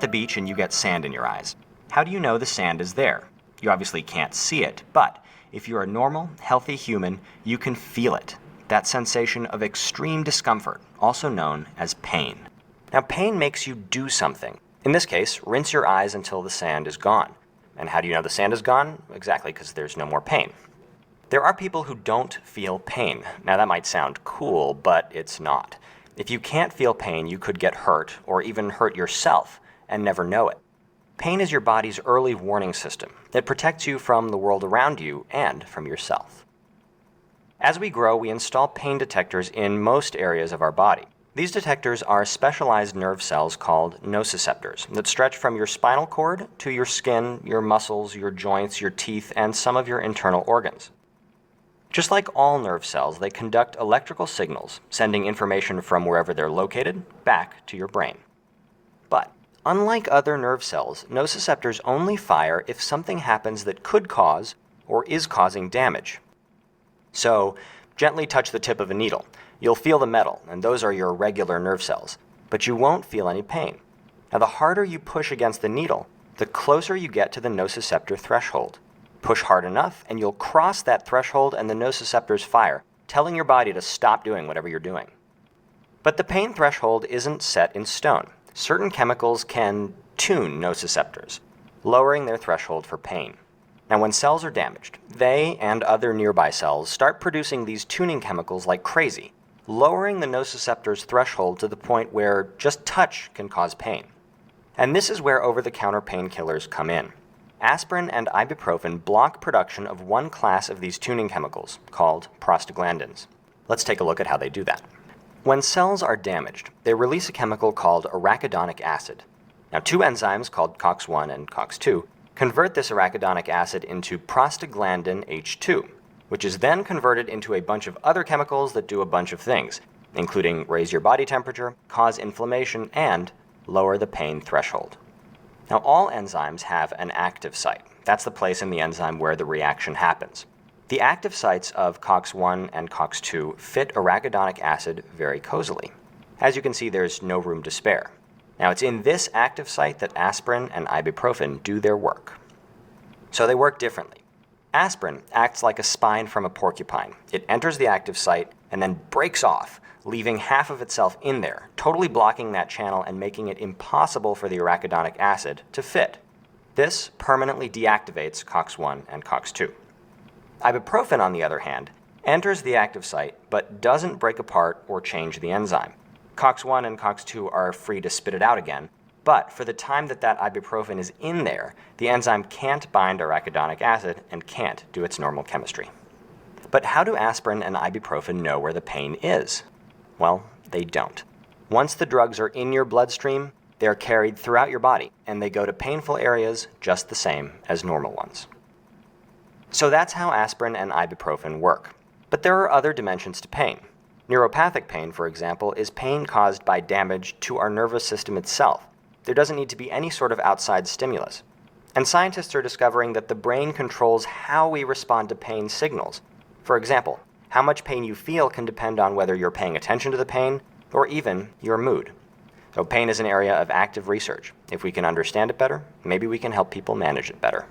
The beach and you get sand in your eyes. How do you know the sand is there? You obviously can't see it, but if you're a normal, healthy human, you can feel it. That sensation of extreme discomfort, also known as pain. Now, pain makes you do something. In this case, rinse your eyes until the sand is gone. And how do you know the sand is gone? Exactly, because there's no more pain. There are people who don't feel pain. Now, that might sound cool, but it's not. If you can't feel pain, you could get hurt, or even hurt yourself, and never know it. Pain is your body's early warning system that protects you from the world around you and from yourself. As we grow, we install pain detectors in most areas of our body. These detectors are specialized nerve cells called nociceptors that stretch from your spinal cord to your skin, your muscles, your joints, your teeth, and some of your internal organs. Just like all nerve cells, they conduct electrical signals, sending information from wherever they're located back to your brain. But unlike other nerve cells, nociceptors only fire if something happens that could cause or is causing damage. So, gently touch the tip of a needle. You'll feel the metal, and those are your regular nerve cells, but you won't feel any pain. Now, the harder you push against the needle, the closer you get to the nociceptor threshold. Push hard enough, and you'll cross that threshold and the nociceptors fire, telling your body to stop doing whatever you're doing. But the pain threshold isn't set in stone. Certain chemicals can tune nociceptors, lowering their threshold for pain. Now, when cells are damaged, they and other nearby cells start producing these tuning chemicals like crazy, lowering the nociceptor's threshold to the point where just touch can cause pain. And this is where over-the-counter painkillers come in. Aspirin and ibuprofen block production of one class of these tuning chemicals, called prostaglandins. Let's take a look at how they do that. When cells are damaged, they release a chemical called arachidonic acid. Now, two enzymes called COX-1 and COX-2 convert this arachidonic acid into prostaglandin H2, which is then converted into a bunch of other chemicals that do a bunch of things, including raise your body temperature, cause inflammation, and lower the pain threshold. Now, all enzymes have an active site. That's the place in the enzyme where the reaction happens. The active sites of COX-1 and COX-2 fit arachidonic acid very cozily. As you can see, there's no room to spare. Now, it's in this active site that aspirin and ibuprofen do their work. So they work differently. Aspirin acts like a spine from a porcupine. It enters the active site and then breaks off, leaving half of itself in there, totally blocking that channel and making it impossible for the arachidonic acid to fit. This permanently deactivates COX-1 and COX-2. Ibuprofen, on the other hand, enters the active site but doesn't break apart or change the enzyme. COX-1 and COX-2 are free to spit it out again, but for the time that ibuprofen is in there, the enzyme can't bind arachidonic acid and can't do its normal chemistry. But how do aspirin and ibuprofen know where the pain is? Well, they don't. Once the drugs are in your bloodstream, they are carried throughout your body, and they go to painful areas just the same as normal ones. So that's how aspirin and ibuprofen work. But there are other dimensions to pain. Neuropathic pain, for example, is pain caused by damage to our nervous system itself. There doesn't need to be any sort of outside stimulus. And scientists are discovering that the brain controls how we respond to pain signals. For example, how much pain you feel can depend on whether you're paying attention to the pain or even your mood. So pain is an area of active research. If we can understand it better, maybe we can help people manage it better.